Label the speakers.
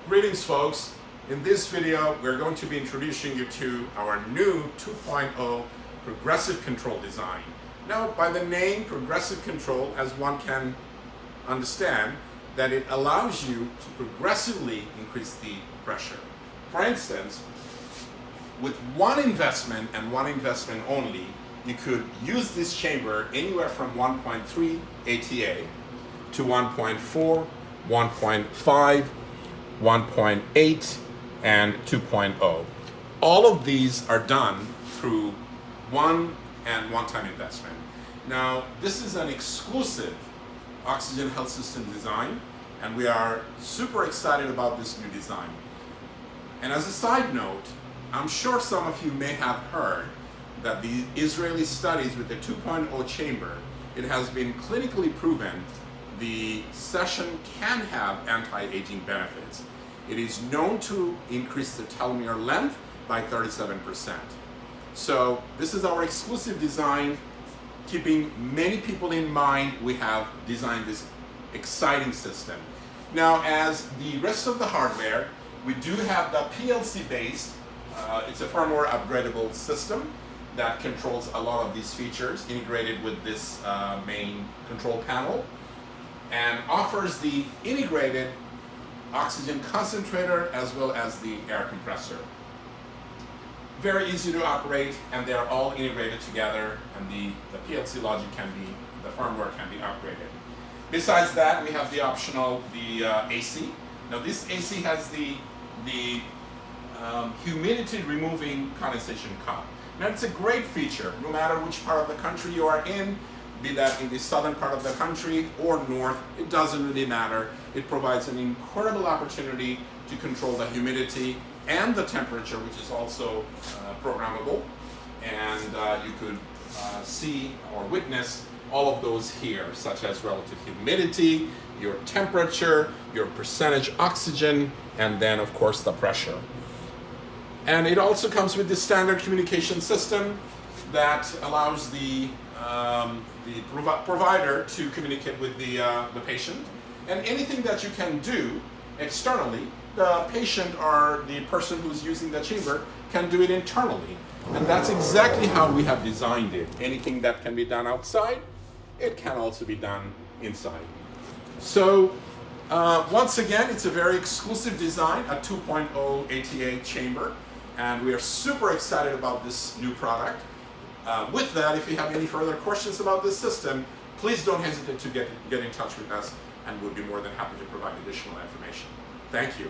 Speaker 1: Greetings folks. In this video we're going to be introducing you to our new 2.0 progressive control design. Now by the name progressive control, as one can understand, that it allows you to progressively increase the pressure. For instance, with one investment and one investment only, you could use this chamber anywhere from 1.3 ATA to 1.4, 1.5, 1.8, and 2.0. All of these are done through one-time investment. Now, this is an exclusive oxygen health system design, and we are super excited about this new design. And as a side note, I'm sure some of you may have heard that the Israeli studies with the 2.0 chamber, it has been clinically proven the session can have anti-aging benefits. It is known to increase the telomere length by 37%. So this is our exclusive design. Keeping many people in mind, we have designed this exciting system. Now, as the rest of the hardware, we do have the PLC-based, it's a firmware upgradable system that controls a lot of these features integrated with this main control panel, and offers the integrated oxygen concentrator as well as the air compressor. Very easy to operate, and they're all integrated together, and the PLC logic the firmware can be upgraded. Besides that, we have the optional, AC. Now this AC has the humidity removing condensation cup. Now it's a great feature, no matter which part of the country you are in, be that in the southern part of the country or north, it doesn't really matter. It provides an incredible opportunity to control the humidity and the temperature, which is also programmable. And you could see or witness all of those here, such as relative humidity, your temperature, your percentage oxygen, and then of course the pressure. And it also comes with the standard communication system that allows the provider to communicate with the patient. And anything that you can do externally, the patient or the person who's using the chamber can do it internally. And that's exactly how we have designed it. Anything that can be done outside, it can also be done inside. So once again, it's a very exclusive design, a 2.0 ATA chamber, and we are super excited about this new product. With that, if you have any further questions about this system, please don't hesitate to get in touch with us, and we'll be more than happy to provide additional information. Thank you.